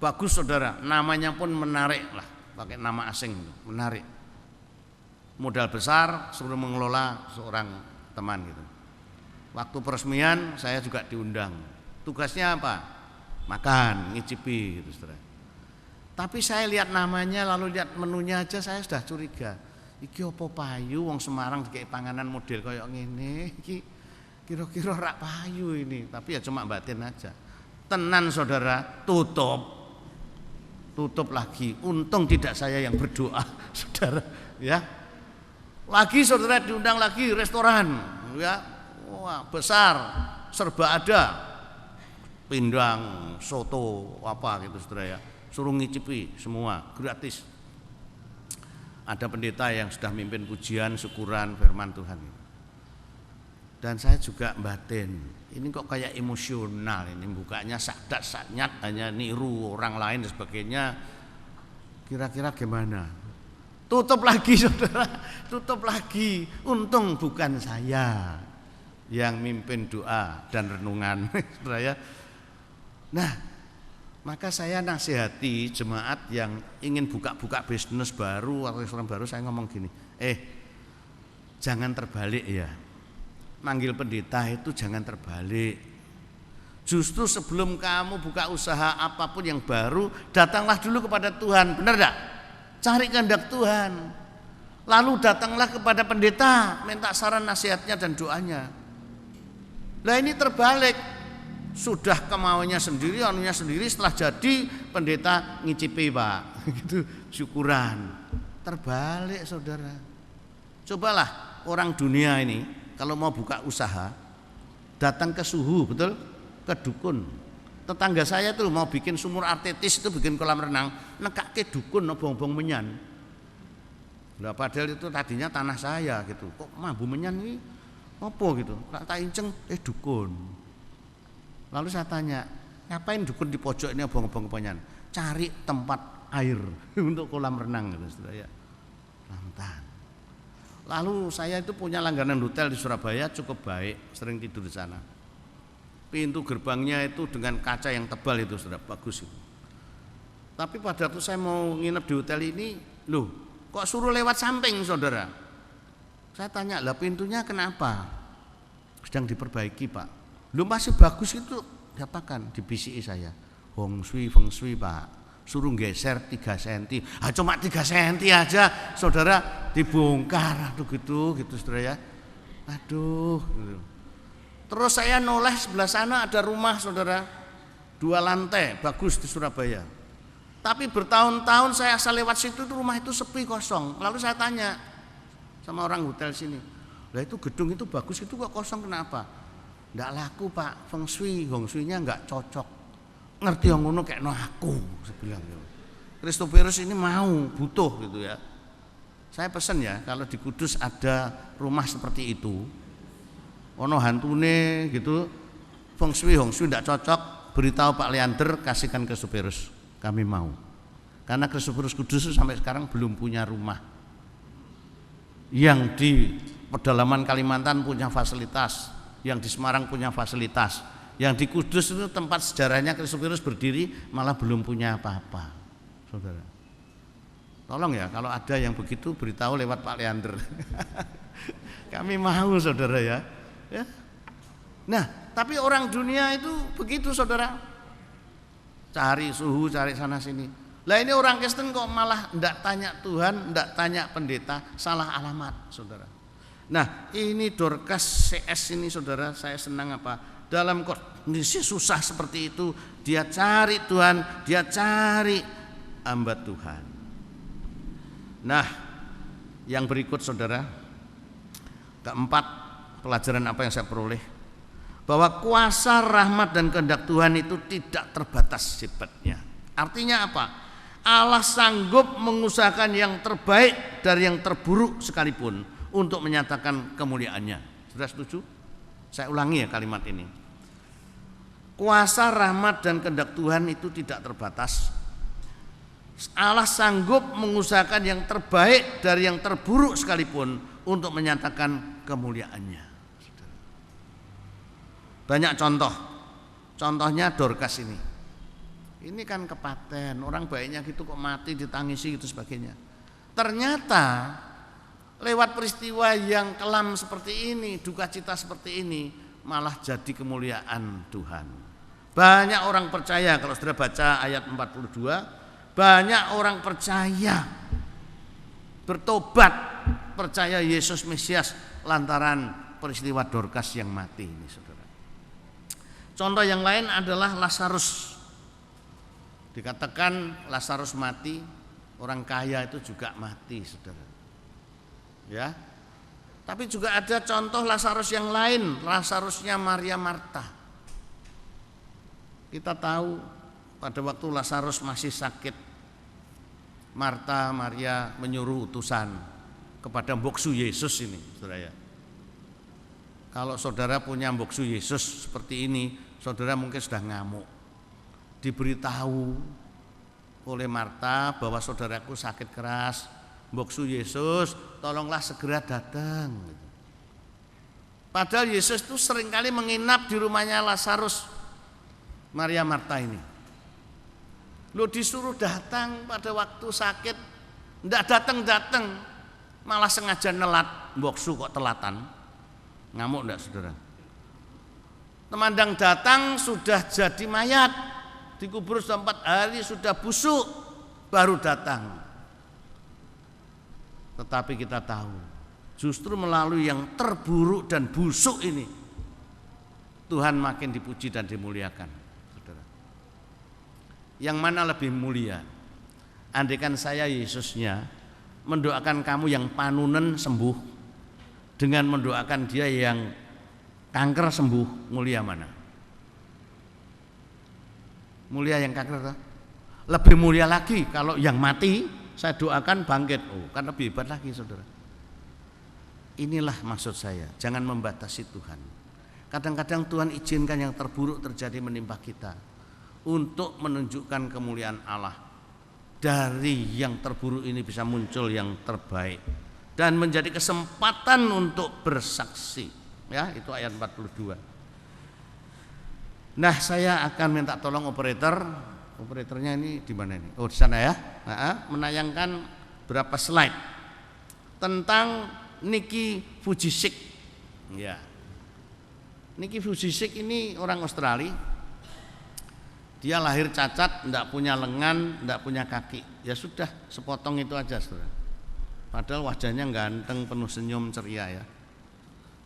bagus saudara, namanya pun menarik lah, pakai nama asing menarik. Modal besar suruh mengelola seorang teman gitu. Waktu peresmian saya juga diundang. Tugasnya apa? Makan, ngicipi gitu saudara. Tapi saya lihat namanya lalu lihat menunya aja saya sudah curiga. Iki opo payu wong Semarang kayak panganan model kayak ngene iki kira-kira rak payu ini. Tapi ya cuma batin aja. Tenan saudara, tutup lagi. Untung tidak saya yang berdoa saudara ya. Lagi saudara diundang lagi restoran ya. Wah, besar, serba ada. Pindang, soto, apa gitu saudara ya. Suruh ngicipi semua gratis. Ada pendeta yang sudah mimpin pujian syukuran firman Tuhan. Dan saya juga batin, ini kok kayak emosional ini, bukanya sakdat saknyat hanya niru orang lain dan sebagainya. Kira-kira gimana? Tutup lagi saudara, tutup lagi. Untung bukan saya yang mimpin doa dan renungan saudara ya. Nah, maka saya nasihati jemaat yang ingin buka-buka bisnis baru atau restoran baru, saya ngomong gini, jangan terbalik ya. Manggil pendeta itu jangan terbalik. Justru sebelum kamu buka usaha apapun yang baru, datanglah dulu kepada Tuhan, benar enggak? Cari kehendak Tuhan. Lalu datanglah kepada pendeta, minta saran nasihatnya dan doanya. Lah ini terbalik. Sudah kemauannya sendiri, anunya sendiri, setelah jadi pendeta ngicipi pak, gitu syukuran. Terbalik saudara. Cobalah orang dunia ini kalau mau buka usaha, datang ke suhu, betul, ke dukun. Tetangga saya tuh mau bikin sumur artetis itu bikin kolam renang, nekak ke dukun, bong-bong menyan. Lah padahal itu tadinya tanah saya gitu. Kok mambu menyan ini apa gitu? Tak inceng, dukun. Lalu saya tanya, ngapain dukun di pojok ini abang-abang penyan? Cari tempat air untuk kolam renang gitu saudara ya. Lantan. Lalu saya itu punya langganan hotel di Surabaya cukup baik, sering tidur di sana. Pintu gerbangnya itu dengan kaca yang tebal itu saudara, bagus itu. Tapi pada waktu saya mau nginep di hotel ini, loh, kok suruh lewat samping saudara? Saya tanya, lah pintunya kenapa? Sedang diperbaiki pak. Lu masih bagus itu katakan dibisiki saya. Feng shui pak, suruh geser 3 cm. Cuma 3 cm aja saudara dibongkar. Aduh gitu saudara ya. Aduh gitu. Terus saya noleh sebelah sana ada rumah saudara, 2 lantai bagus di Surabaya. Tapi bertahun-tahun saya asal lewat situ itu rumah itu sepi kosong. Lalu saya tanya sama orang hotel sini, lah itu gedung itu bagus itu kok kosong kenapa? Nggak laku pak, feng shui-nya nggak cocok. Ngerti yang ngono kayak no aku, saya bilang gitu. Christophorus ini mau, butuh gitu ya. Saya pesen ya, kalau di Kudus ada rumah seperti itu, ono hantune gitu, feng shui tidak cocok, beritahu Pak Leander, kasihkan ke Superus, kami mau. Karena ke Superus Kudus sampai sekarang belum punya rumah. Yang di pedalaman Kalimantan punya fasilitas, yang di Semarang punya fasilitas, yang di Kudus itu tempat sejarahnya ke Superus berdiri malah belum punya apa-apa, saudara. Tolong ya, kalau ada yang begitu beritahu lewat Pak Leander. Kami mau, saudara ya. Nah, tapi orang dunia itu begitu, saudara. Cari suhu, cari sana sini. Lah ini orang Kristen kok malah enggak tanya Tuhan, enggak tanya pendeta, salah alamat, saudara. Nah, ini Dorcas CS ini, saudara, saya senang apa? Dalam kondisi susah seperti itu, dia cari Tuhan, dia cari hamba Tuhan. Nah, yang berikut, saudara, keempat pelajaran apa yang saya peroleh, bahwa kuasa rahmat dan kehendak Tuhan itu tidak terbatas sifatnya. Artinya apa? Allah sanggup mengusahakan yang terbaik dari yang terburuk sekalipun untuk menyatakan kemuliaannya. Sudah setuju? Saya ulangi ya kalimat ini. Kuasa rahmat dan kehendak Tuhan itu tidak terbatas. Allah sanggup mengusahakan yang terbaik dari yang terburuk sekalipun untuk menyatakan kemuliaannya. Banyak contoh. Contohnya Dorcas ini. Ini kan kepaten, orang baiknya gitu kok mati ditangisi gitu sebagainya. Ternyata lewat peristiwa yang kelam seperti ini, duka cita seperti ini, malah jadi kemuliaan Tuhan. Banyak orang percaya, kalau saudara baca ayat 42, banyak orang percaya, bertobat, percaya Yesus Mesias lantaran peristiwa Dorcas yang mati ini, saudara. Contoh yang lain adalah Lazarus. Dikatakan Lazarus mati, orang kaya itu juga mati, saudara. Ya. Tapi juga ada contoh Lazarus yang lain, Lazarusnya Maria Marta. Kita tahu pada waktu Lazarus masih sakit, Marta Maria menyuruh utusan kepada mboksu Yesus ini, saudara ya. Kalau saudara punya mboksu Yesus seperti ini, saudara mungkin sudah ngamuk. Diberitahu oleh Marta bahwa saudaraku sakit keras, mboksu Yesus, tolonglah segera datang. Padahal Yesus itu seringkali menginap di rumahnya Lazarus, Maria Marta ini. Lo disuruh datang pada waktu sakit, ndak datang, malah sengaja nelat, mboksu kok telatan. Ngamuk ndak, saudara? Temandang datang sudah jadi mayat, dikubur sudah 4 hari, sudah busuk, baru datang. Tetapi kita tahu, justru melalui yang terburuk dan busuk ini, Tuhan makin dipuji dan dimuliakan. Yang mana lebih mulia? Andaikan saya Yesusnya mendoakan kamu yang panunen sembuh dengan mendoakan dia yang kanker sembuh, mulia mana? Mulia yang kanker? Lebih mulia lagi kalau yang mati saya doakan bangkit. Oh, kan lebih hebat lagi, saudara. Inilah maksud saya, jangan membatasi Tuhan. Kadang-kadang Tuhan izinkan yang terburuk terjadi menimpa kita untuk menunjukkan kemuliaan Allah. Dari yang terburuk ini bisa muncul yang terbaik dan menjadi kesempatan untuk bersaksi. Ya, itu ayat 42. Nah, saya akan minta tolong operator. Operatornya ini di mana ini? Oh, di sana ya. Menayangkan berapa slide tentang Nicky Vujicic. Ya. Nicky Vujicic ini orang Australia. Dia lahir cacat, tidak punya lengan, tidak punya kaki. Ya sudah, sepotong itu aja, saudara. Padahal wajahnya ganteng, penuh senyum, ceria ya.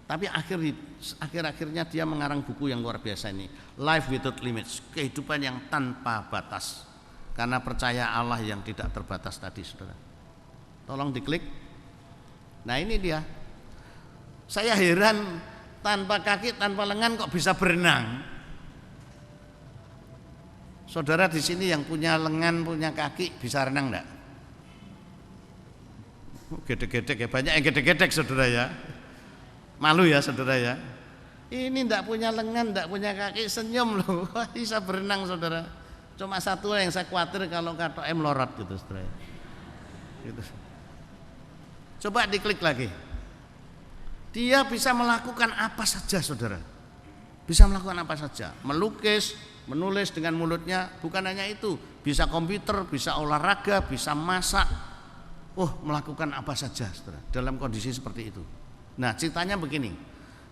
Tapi akhir-akhirnya dia mengarang buku yang luar biasa ini, Life Without Limits, kehidupan yang tanpa batas. Karena percaya Allah yang tidak terbatas tadi, saudara. Tolong diklik. Nah ini dia. Saya heran, tanpa kaki, tanpa lengan kok bisa berenang. Saudara di sini yang punya lengan, punya kaki bisa renang enggak? Gedek-gedek ya, banyak yang gedek-gedek saudara ya. Malu ya saudara ya. Ini enggak punya lengan, enggak punya kaki, senyum loh. Bisa berenang saudara. Cuma satu yang saya khawatir kalau kata melorot gitu saudara. Gitu. Coba diklik lagi. Dia bisa melakukan apa saja saudara. Bisa melakukan apa saja. Melukis, menulis dengan mulutnya, bukan hanya itu. Bisa komputer, bisa olahraga, bisa masak. Melakukan apa saja saudara. Dalam kondisi seperti itu. Nah ceritanya begini.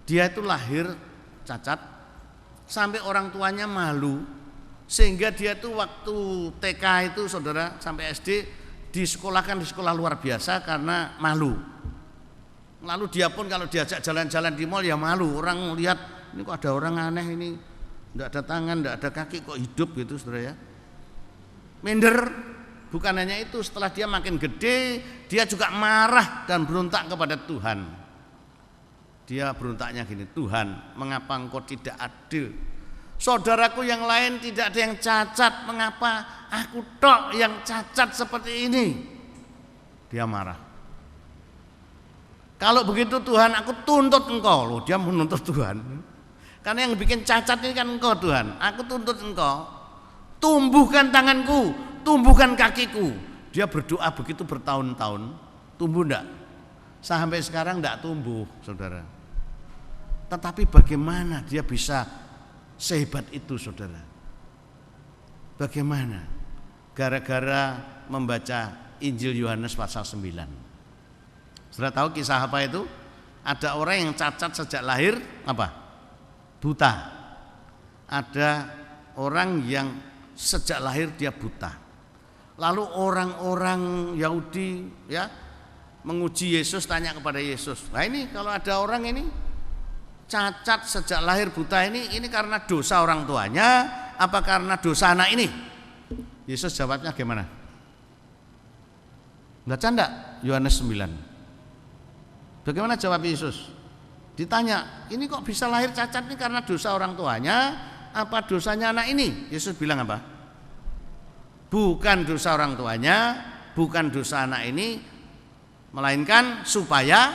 Dia itu lahir cacat sampai orang tuanya malu, sehingga dia tuh waktu TK itu saudara sampai SD disekolahkan di sekolah luar biasa karena malu. Lalu dia pun kalau diajak jalan-jalan di mall ya malu, orang lihat ini kok ada orang aneh ini, enggak ada tangan, enggak ada kaki kok hidup gitu saudara ya. Minder. Bukan hanya itu, setelah dia makin gede dia juga marah dan berontak kepada Tuhan. Dia berontaknya gini, Tuhan mengapa engkau tidak adil? Saudaraku yang lain tidak ada yang cacat, mengapa aku tok yang cacat seperti ini? Dia marah. Kalau begitu Tuhan, aku tuntut engkau. Loh, dia menuntut Tuhan. Karena yang bikin cacat ini kan engkau Tuhan. Aku tuntut engkau, tumbuhkan tanganku, tumbuhkan kakiku. Dia berdoa begitu bertahun-tahun, tumbuh enggak? Sampai sekarang enggak tumbuh saudara. Tetapi bagaimana dia bisa sehebat itu saudara? Bagaimana? Gara-gara membaca Injil Yohanes pasal 9. Saudara tahu kisah apa itu? Ada orang yang cacat sejak lahir apa? Buta. Ada orang yang sejak lahir dia buta. Lalu orang-orang Yahudi ya menguji Yesus, tanya kepada Yesus, nah ini kalau ada orang ini cacat sejak lahir buta ini karena dosa orang tuanya apa karena dosa anak ini? Yesus jawabnya gimana? Baca enggak Yohanes 9? Bagaimana jawab Yesus? Ditanya, ini kok bisa lahir cacat ini karena dosa orang tuanya apa dosanya anak ini? Yesus bilang apa? Bukan dosa orang tuanya, bukan dosa anak ini, melainkan supaya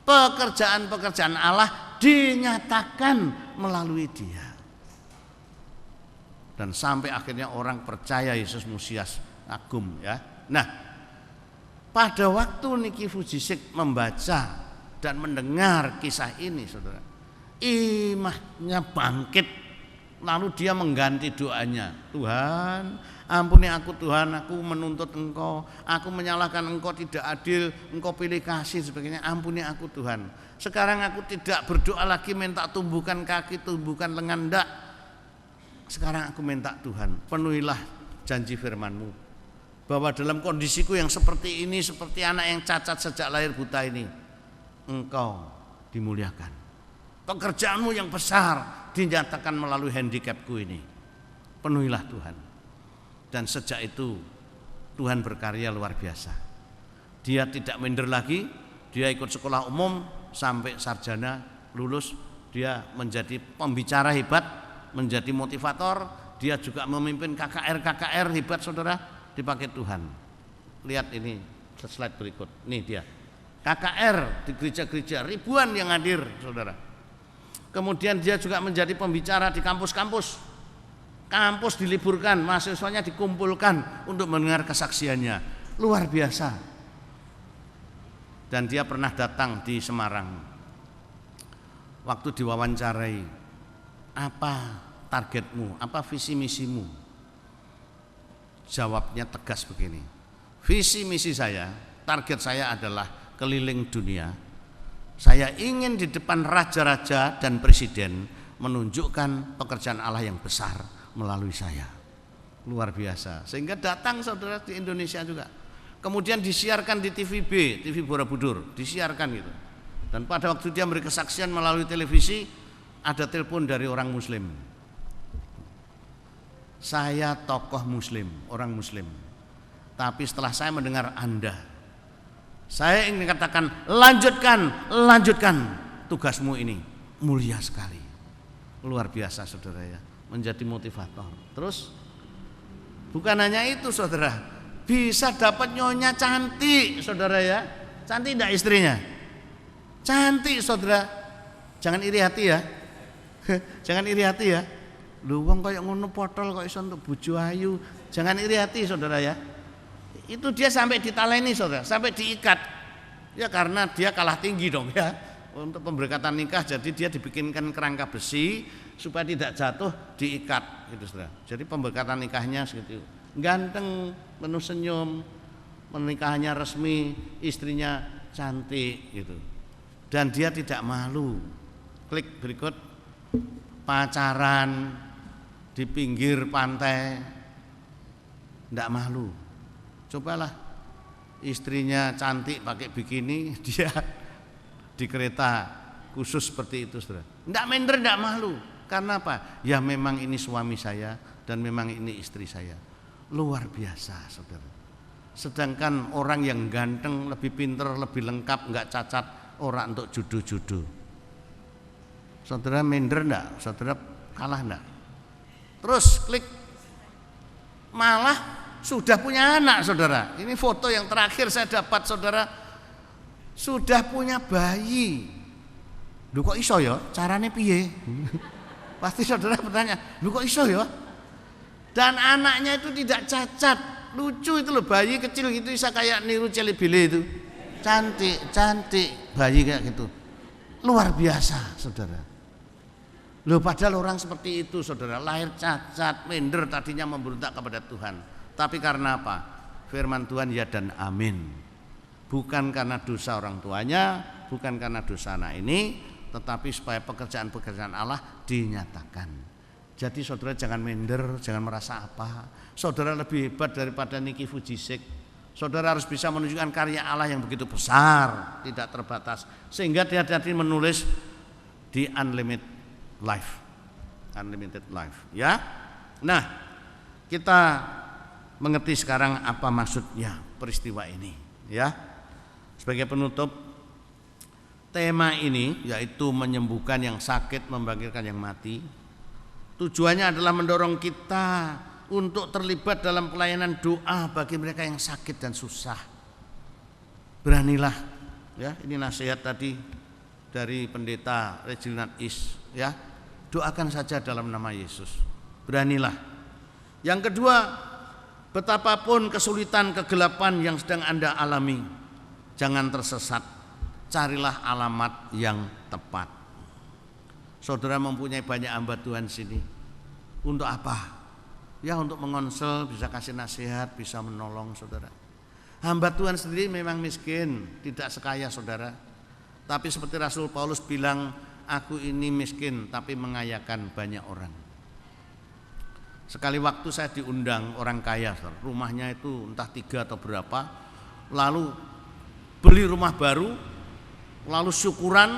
pekerjaan-pekerjaan Allah dinyatakan melalui dia. Dan sampai akhirnya orang percaya Yesus Mesias agung ya. Nah, pada waktu Niki Fujisik membaca dan mendengar kisah ini saudara, imahnya bangkit. Lalu dia mengganti doanya, Tuhan ampuni aku Tuhan, aku menuntut engkau, aku menyalahkan engkau tidak adil, engkau pilih kasih sebagainya, ampuni aku Tuhan. Sekarang aku tidak berdoa lagi minta tumbuhkan kaki, tumbuhkan lengan, enggak. Sekarang aku minta Tuhan, penuhilah janji firman-Mu bahwa dalam kondisiku yang seperti ini, seperti anak yang cacat sejak lahir buta ini, engkau dimuliakan. Pekerjaanmu yang besar dinyatakan melalui handicapku ini. Penuhilah Tuhan. Dan sejak itu Tuhan berkarya luar biasa. Dia tidak minder lagi, dia ikut sekolah umum sampai sarjana, lulus, dia menjadi pembicara hebat, menjadi motivator, dia juga memimpin KKR hebat saudara, dipakai Tuhan. Lihat ini slide berikut. Nih dia. KKR di gereja-gereja ribuan yang hadir saudara. Kemudian dia juga menjadi pembicara di kampus-kampus. Kampus diliburkan, mahasiswanya dikumpulkan untuk mendengar kesaksiannya. Luar biasa. Dan dia pernah datang di Semarang. Waktu diwawancarai, apa targetmu, apa visi misimu? Jawabnya tegas begini, visi misi saya, target saya adalah keliling dunia. Saya ingin di depan raja-raja dan presiden menunjukkan pekerjaan Allah yang besar melalui saya. Luar biasa. Sehingga datang saudara di Indonesia juga. Kemudian disiarkan di TVB, TV Borobudur, disiarkan gitu. Dan pada waktu dia memberi kesaksian melalui televisi, ada telepon dari orang muslim. Saya tokoh muslim, orang muslim. Tapi setelah saya mendengar Anda, saya ingin katakan, lanjutkan tugasmu ini, mulia sekali. Luar biasa saudara ya, menjadi motivator. Terus bukan hanya itu saudara, bisa dapat nyonya cantik, saudara ya. Cantik enggak istrinya? Cantik, saudara. Jangan iri hati ya. Jangan iri hati ya. Lho wong kaya ngono potol kok iso untuk bojo ayu. Jangan iri hati, saudara ya. Itu dia sampai ditaleni, saudara, sampai diikat. Ya karena dia kalah tinggi dong ya. Untuk pemberkatan nikah, jadi dia dibikinkan kerangka besi supaya tidak jatuh, diikat gitu, saudara. Jadi pemberkatan nikahnya segitu. Ganteng, penuh senyum, menikahnya resmi, istrinya cantik gitu. Dan dia tidak malu. Klik berikut, pacaran di pinggir pantai, tidak malu. Cobalah istrinya cantik pakai bikini, dia di kereta khusus seperti itu, saudara. Tidak minder, tidak malu. Karena apa? Ya memang ini suami saya dan memang ini istri saya. Luar biasa, saudara. Sedangkan orang yang ganteng, lebih pinter, lebih lengkap, enggak cacat, orang untuk judu-judu. Saudara minder enggak? Saudara kalah enggak? Terus klik, malah sudah punya anak, saudara. Ini foto yang terakhir saya dapat, saudara. Sudah punya bayi. Lho kok iso ya? Carane piye? Pasti saudara bertanya, lho kok iso ya? Dan anaknya itu tidak cacat, lucu itu loh, bayi kecil gitu bisa kayak niru Celibile itu, cantik bayi kayak gitu, luar biasa, saudara. Loh padahal orang seperti itu, saudara, lahir cacat, minder, tadinya memberontak kepada Tuhan, tapi karena apa? Firman Tuhan ya dan amin, bukan karena dosa orang tuanya, bukan karena dosa anak ini, tetapi supaya pekerjaan-pekerjaan Allah dinyatakan. Jadi saudara jangan minder, jangan merasa apa. Saudara lebih hebat daripada Niki Fujisik. Saudara harus bisa menunjukkan karya Allah yang begitu besar, tidak terbatas. Sehingga dia tadi menulis di Unlimited Life, ya. Nah, kita mengerti sekarang apa maksudnya peristiwa ini, ya. Sebagai penutup, tema ini yaitu menyembuhkan yang sakit, membangkitkan yang mati. Tujuannya adalah mendorong kita untuk terlibat dalam pelayanan doa bagi mereka yang sakit dan susah. Beranilah, ya, ini nasihat tadi dari pendeta Reginald Is, ya. Doakan saja dalam nama Yesus. Beranilah. Yang kedua, betapapun kesulitan, kegelapan yang sedang Anda alami, jangan tersesat. Carilah alamat yang tepat. Saudara mempunyai banyak hamba Tuhan sini. Untuk apa? Ya untuk mengonsel, bisa kasih nasihat, bisa menolong, saudara. Hamba Tuhan sendiri memang miskin, tidak sekaya saudara. Tapi seperti Rasul Paulus bilang, aku ini miskin tapi mengayakan banyak orang. Sekali waktu saya diundang orang kaya, saudara. Rumahnya itu entah 3 atau berapa. Lalu beli rumah baru, lalu syukuran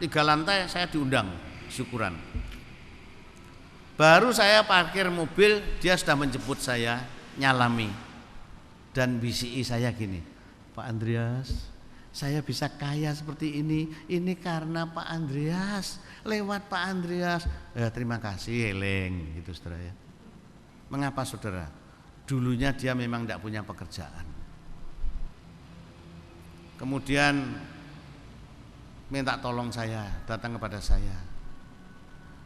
3 lantai, saya diundang syukuran. Baru saya parkir mobil, dia sudah menjemput saya, nyalami dan bisiki saya gini, Pak Andreas, saya bisa kaya seperti ini karena Pak Andreas, lewat Pak Andreas. Terima kasih, eleng gitu, saudara ya. Mengapa, saudara? Dulunya dia memang tidak punya pekerjaan, kemudian minta tolong saya, datang kepada saya.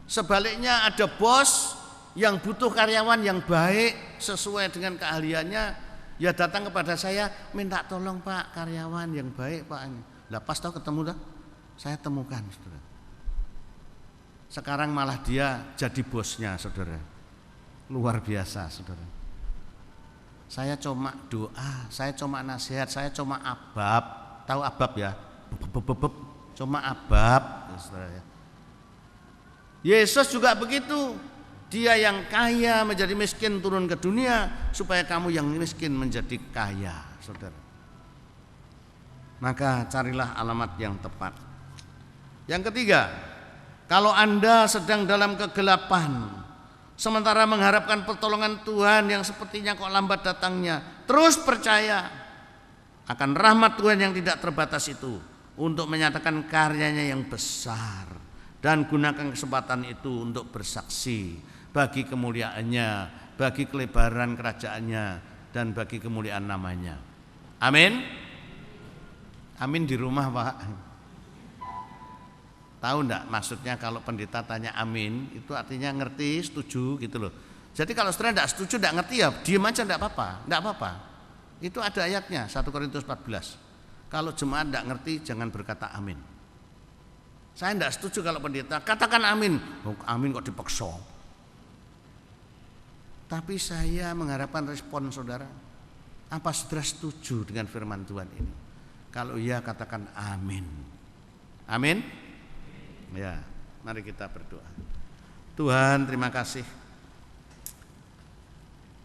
Sebaliknya ada bos yang butuh karyawan yang baik sesuai dengan keahliannya, ya datang kepada saya, minta tolong Pak, karyawan yang baik Pak. Lah pas tahu ketemu dah, saya temukan, saudara. Sekarang malah dia jadi bosnya, saudara. Luar biasa, saudara. Saya cuma doa, saya cuma nasihat, saya cuma abab. Tahu abab ya? Cuma abab, saudara ya. Yesus juga begitu. Dia yang kaya menjadi miskin turun ke dunia supaya kamu yang miskin menjadi kaya, saudara. Maka carilah alamat yang tepat. Yang ketiga, kalau Anda sedang dalam kegelapan, sementara mengharapkan pertolongan Tuhan yang sepertinya kok lambat datangnya, terus percaya akan rahmat Tuhan yang tidak terbatas itu untuk menyatakan karyanya yang besar. Dan gunakan kesempatan itu untuk bersaksi bagi kemuliaannya, bagi kelebaran kerajaannya, dan bagi kemuliaan namanya. Amin. Amin di rumah, Pak. Tahu enggak maksudnya kalau pendeta tanya amin itu artinya ngerti, setuju gitu loh. Jadi kalau saudara enggak setuju, enggak ngerti ya diam aja, enggak apa-apa. Itu ada ayatnya 1 Korintus 14. Kalau jemaat enggak ngerti jangan berkata amin. Saya enggak setuju kalau pendeta katakan amin. Oh, amin kok dipaksa. Tapi saya mengharapkan respon saudara. Apa saudara setuju dengan firman Tuhan ini? Kalau iya katakan amin. Amin. Ya, mari kita berdoa. Tuhan, terima kasih